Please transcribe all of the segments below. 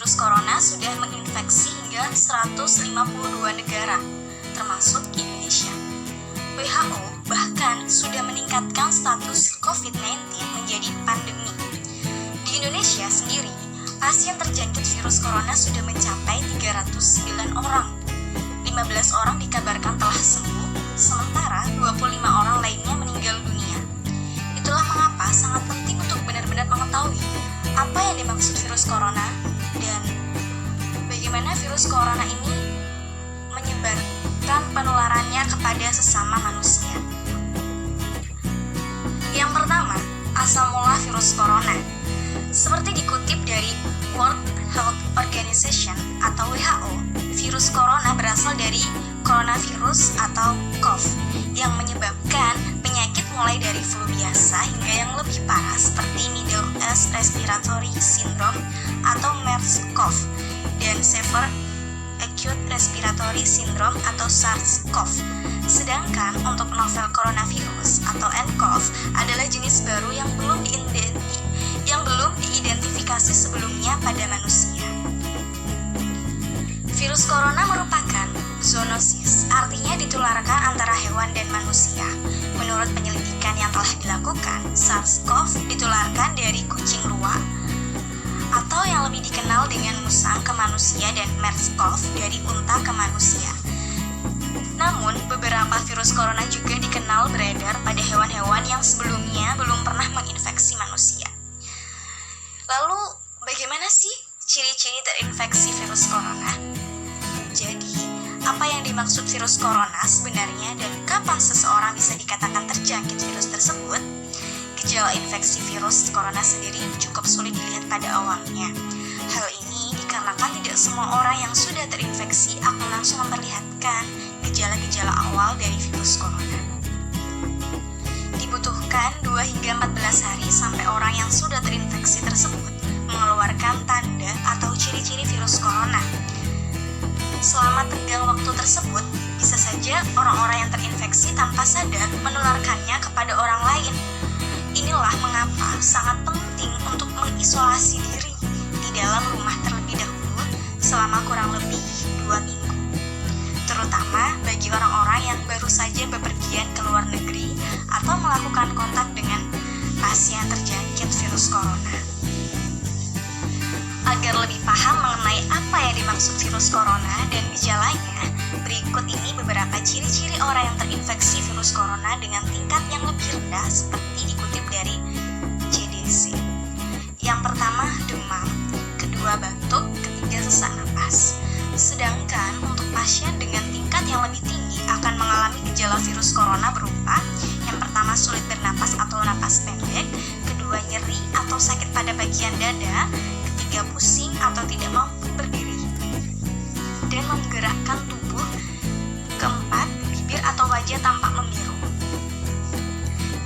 virus corona sudah menginfeksi hingga 152 negara, termasuk Indonesia. WHO bahkan sudah meningkatkan status COVID-19 menjadi pandemi. Di Indonesia sendiri, pasien terjangkit virus corona sudah mencapai 309 orang. 15 orang dikabarkan telah sembuh, sementara 25 orang lainnya meninggal dunia. Itulah mengapa sangat penting untuk benar-benar mengetahui apa yang dimaksud virus corona dan bagaimana virus corona ini menyebarkan penularannya kepada sesama manusia. Yang pertama, asal mula virus corona. Seperti dikutip dari World Health Organization atau WHO, virus corona berasal dari coronavirus atau CoV yang menyebabkan penyakit mulai dari flu biasa hingga yang lebih parah seperti Middle East Respiratory Syndrome atau MERS-CoV dan Severe Acute Respiratory Syndrome atau SARS-CoV. Sedangkan untuk novel coronavirus atau nCoV adalah jenis baru yang belum diidentifikasi sebelumnya pada manusia. Virus corona merupakan zoonosis, artinya ditularkan antara hewan dan manusia. Menurut penyelidikan yang telah dilakukan, SARS-CoV ditularkan dari kucing luwak atau yang lebih dikenal dengan musang ke manusia dan MERS-CoV dari unta ke manusia. Namun, beberapa virus corona juga dikenal beredar pada hewan-hewan yang sebelumnya belum pernah menginfeksi manusia. Lalu, bagaimana sih ciri-ciri terinfeksi virus corona? Jadi, apa yang dimaksud virus corona sebenarnya dan kapan seseorang bisa dikatakan terjangkit virus tersebut? Gejala infeksi virus corona sendiri cukup sulit dilihat pada awalnya. Hal ini dikarenakan tidak semua orang yang sudah terinfeksi akan langsung memperlihatkan gejala-gejala awal dari virus corona. Dibutuhkan 2 hingga 14 hari sampai orang yang sudah terinfeksi tersebut mengeluarkan tanda atau ciri-ciri virus corona. Selama tenggang waktu tersebut, bisa saja orang-orang yang terinfeksi tanpa sadar menularkannya kepada orang lain. Inilah mengapa sangat penting untuk mengisolasi diri di dalam rumah terlebih dahulu selama kurang lebih 2 minggu. Terutama bagi orang-orang yang baru saja bepergian ke luar negeri atau melakukan kontak dengan pasien terjangkit virus corona. Agar lebih paham mengenai apa yang dimaksud virus corona dan gejalanya, berikut ini beberapa ciri-ciri orang yang terinfeksi virus corona dengan tingkat yang lebih rendah seperti dikutip dari CDC. Yang pertama, demam, kedua batuk, ketiga sesak napas. Sedangkan untuk pasien dengan tingkat yang lebih tinggi akan mengalami gejala virus corona berupa yang pertama sulit bernapas atau napas pendek, kedua nyeri atau sakit pada bagian dada, ketiga pusing atau tidak mampu berdiri dan menggerakkan tubuh, keempat bibir atau wajah tampak membiru.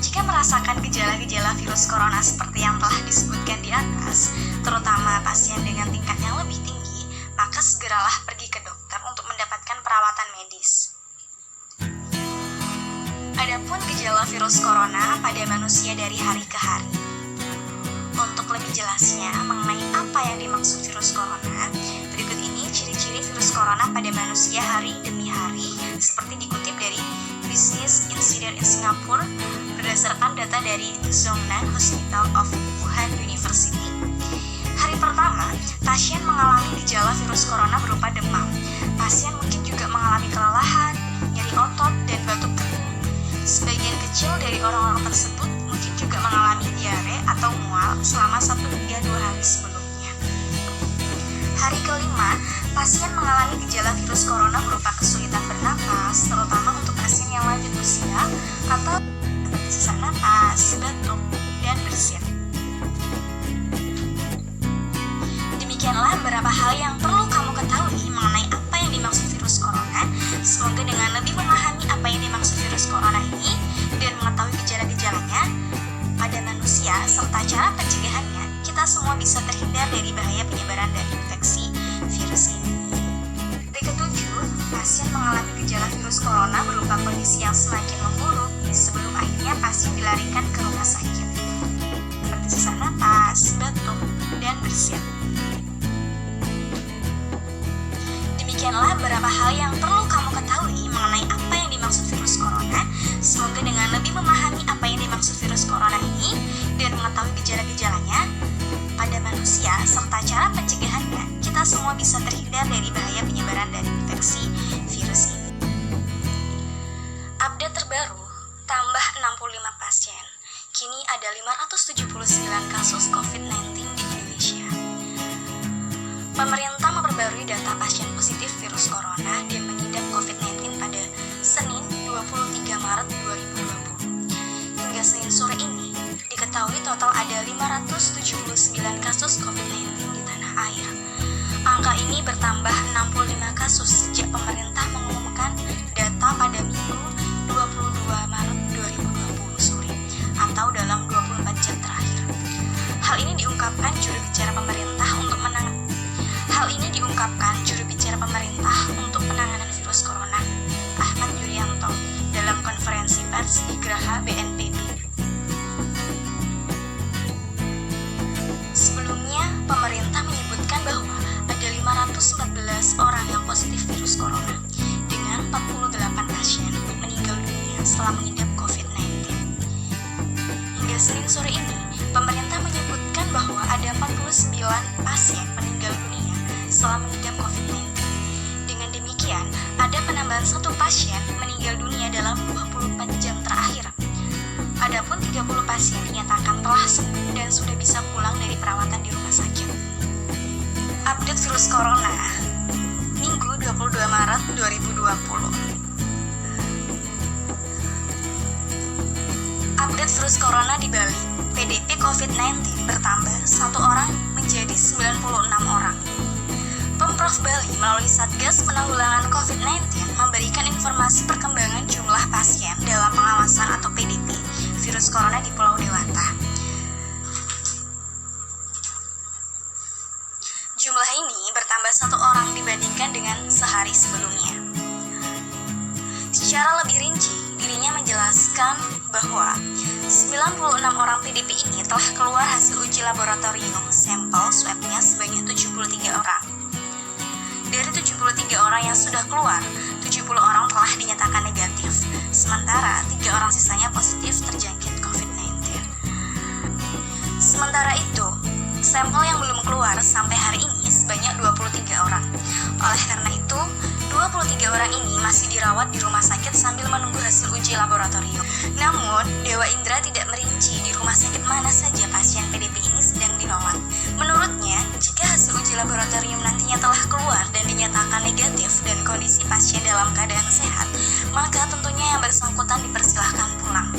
Jika merasakan gejala-gejala virus corona seperti yang telah disebutkan di atas, terutama pasien dengan tingkat yang lebih tinggi, maka segeralah pergi ke dokter untuk mendapatkan perawatan medis. Adapun gejala virus corona pada manusia dari hari ke hari. Untuk lebih jelasnya mengenai apa yang dimaksud virus corona, berikut ini ciri-ciri virus corona pada manusia hari demi hari seperti dikutip dari Business Insider in Singapore berdasarkan data dari Zhongnan Hospital of Wuhan University. Hari pertama, pasien mengalami gejala virus corona berupa demam. Pasien mungkin juga mengalami kelelahan, nyeri otot, dan batuk kering. Sebagian kecil dari orang-orang tersebut mungkin juga mengalami diare atau mual selama 1 hingga 2 hari sebelumnya. Hari kelima, pasien mengalami gejala virus corona berupa kesulitan bernapas, terutama untuk pasien yang lanjut usia atau sesak napas, batuk, dan bersin. Demikianlah beberapa hal yang perlu kamu ketahui mengenai apa yang dimaksud virus corona. Semoga dengan lebih memahami apa yang dimaksud virus corona ini dan mengetahui gejala-gejalanya pada manusia serta cara pencegahannya, kita semua bisa terhindar dari bahaya penyebaran dari infeksi virus ini. Berikut 7, pasien mengalami gejala virus corona berupa kondisi yang semakin memburuk sebelum akhirnya pasien dilarikan ke rumah sakit, seperti sesak napas, batuk, dan bersin. semua bisa terhindar dari bahaya penyebaran dari infeksi virus ini. Update terbaru, tambah 65 pasien. Kini ada 579 kasus COVID-19 di Indonesia. Pemerintah memperbarui data pasien positif virus corona dan mengidap COVID-19 pada Senin 23 Maret 2020. Hingga Senin sore ini, diketahui total ada 579 kasus COVID-19 di tanah air. Angka ini bertambah 65 kasus sejak pemerintah mengumumkan data pada Minggu 22 Maret 2020 sore atau dalam 24 jam terakhir. Hal ini diungkapkan juru bicara pemerintah untuk penanganan virus corona, Ahmad Yuryanto, dalam konferensi pers di Geraha BNPB. Sebelumnya, pemerintah menyebutkan bahwa ada 514 orang yang positif virus corona, dengan 48 pasien meninggal dunia setelah mengidap COVID-19. Hingga Senin sore ini, pemerintah menyebutkan bahwa ada 49 pasien meninggal dunia setelah mengidap COVID-19. Dengan demikian, ada penambahan 1 pasien meninggal dunia dalam 24 jam terakhir. Adapun 30 pasien dinyatakan telah sembuh dan sudah bisa pulang dari perawatan di rumah sakit. Update virus corona, Minggu 22 Maret 2020. Update virus corona di Bali. PDP COVID-19 bertambah 1 orang menjadi 96 orang. Pemprov Bali melalui Satgas Penanggulangan COVID-19 memberikan informasi perkembangan jumlah pasien dalam pengawasan atau PDP virus corona di Pulau Dewata. Jumlah ini bertambah 1 orang dibandingkan dengan sehari sebelumnya. Secara lebih rinci, dirinya menjelaskan bahwa 96 orang PDP ini telah keluar hasil uji laboratorium sampel swabnya sebanyak 73 orang. Dari 73 orang yang sudah keluar, 70 orang telah dinyatakan negatif, sementara 3 orang sisanya positif terjangkit COVID-19. Sementara itu, sampel yang belum keluar sampai hari ini sebanyak 23 orang. Oleh karena itu, 23 orang ini masih dirawat di rumah sakit sambil menunggu hasil uji laboratorium. Namun, Dewa Indra tidak merinci di rumah sakit mana saja pasien PDP ini sedang dirawat. Menurutnya, jika hasil uji laboratorium nantinya telah keluar dan dinyatakan negatif dan kondisi pasien dalam keadaan sehat, maka tentunya yang bersangkutan dipersilahkan pulang.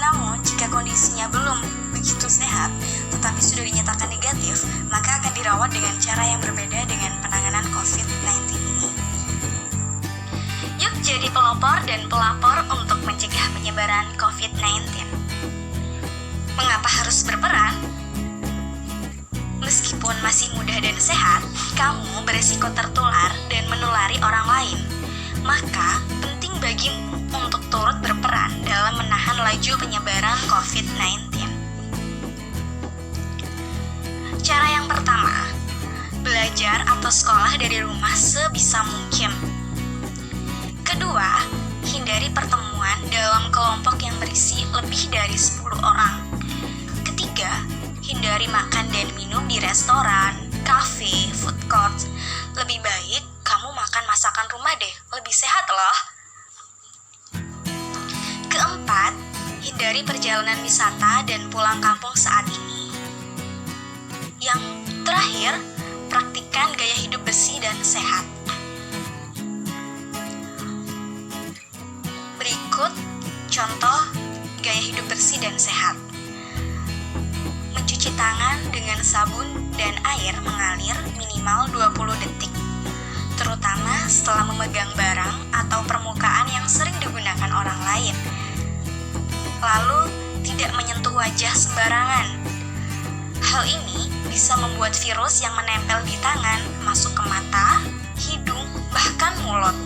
Namun, jika kondisinya belum begitu sehat, tetapi sudah dinyatakan negatif, maka akan dirawat dengan cara yang berbeda dengan penanganan COVID-19 ini. Yuk jadi pelopor dan pelapor untuk mencegah penyebaran COVID-19. Mengapa harus berperan? Meskipun masih muda dan sehat, kamu beresiko tertular dan menulari orang lain. Maka, penting bagimu untuk turut berperan dalam menahan laju penyebaran COVID-19. Cara yang pertama, belajar atau sekolah dari rumah sebisa mungkin. Kedua, hindari pertemuan dalam kelompok yang berisi lebih dari 10 orang. Ketiga, hindari makan dan minum di restoran, kafe, food court. Lebih baik kamu makan masakan rumah deh, lebih sehat loh. Keempat, hindari perjalanan wisata dan pulang kampung saat ini. Yang terakhir, praktikkan gaya hidup bersih dan sehat. Berikut contoh gaya hidup bersih dan sehat. Mencuci tangan dengan sabun dan air mengalir minimal 20 detik, terutama setelah memegang barang atau permukaan yang sering digunakan orang lain. Lalu, tidak menyentuh wajah sembarangan. Hal ini bisa membuat virus yang menempel di tangan masuk ke mata, hidung, bahkan mulut.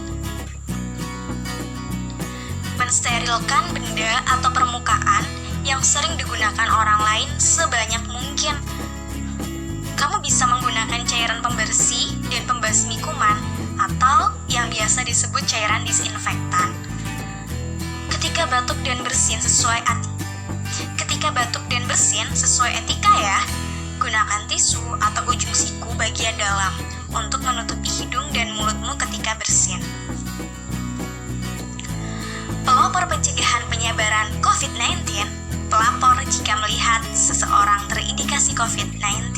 Mensterilkan benda atau permukaan yang sering digunakan orang lain sebanyak mungkin. Kamu bisa menggunakan cairan pembersih dan pembasmi kuman atau yang biasa disebut cairan disinfektan. Ketika batuk dan bersin sesuai etika ya, gunakan tisu atau ujung siku bagian dalam untuk menutupi hidung dan mulutmu ketika bersin. Pelopor pencegahan penyebaran COVID-19, pelapor jika melihat seseorang terindikasi COVID-19.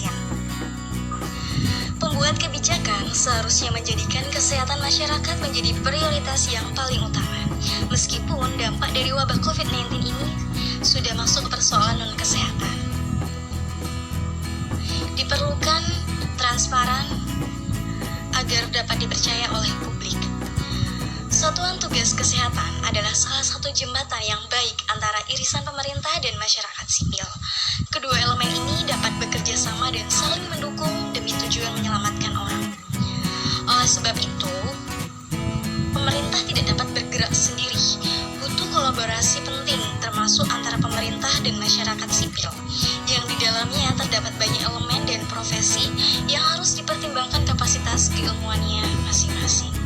Pembuat kebijakan seharusnya menjadikan kesehatan masyarakat menjadi prioritas yang paling utama. Meskipun dampak dari wabah COVID-19 ini sudah masuk ke persoalan non-kesehatan. Diperlukan transparan agar dapat dipercaya oleh publik. Satuan Tugas Kesehatan adalah salah satu jembatan yang baik antara irisan pemerintah dan masyarakat sipil. Kedua elemen ini dapat bekerja sama dan saling mendukung demi tujuan menyelamatkan orang. Oleh sebab itu, pemerintah tidak dapat bergerak sendiri. Butuh kolaborasi penting termasuk antara pemerintah dan masyarakat sipil, yang di dalamnya terdapat banyak elemen dan profesi yang harus dipertimbangkan kapasitas keilmuannya masing-masing.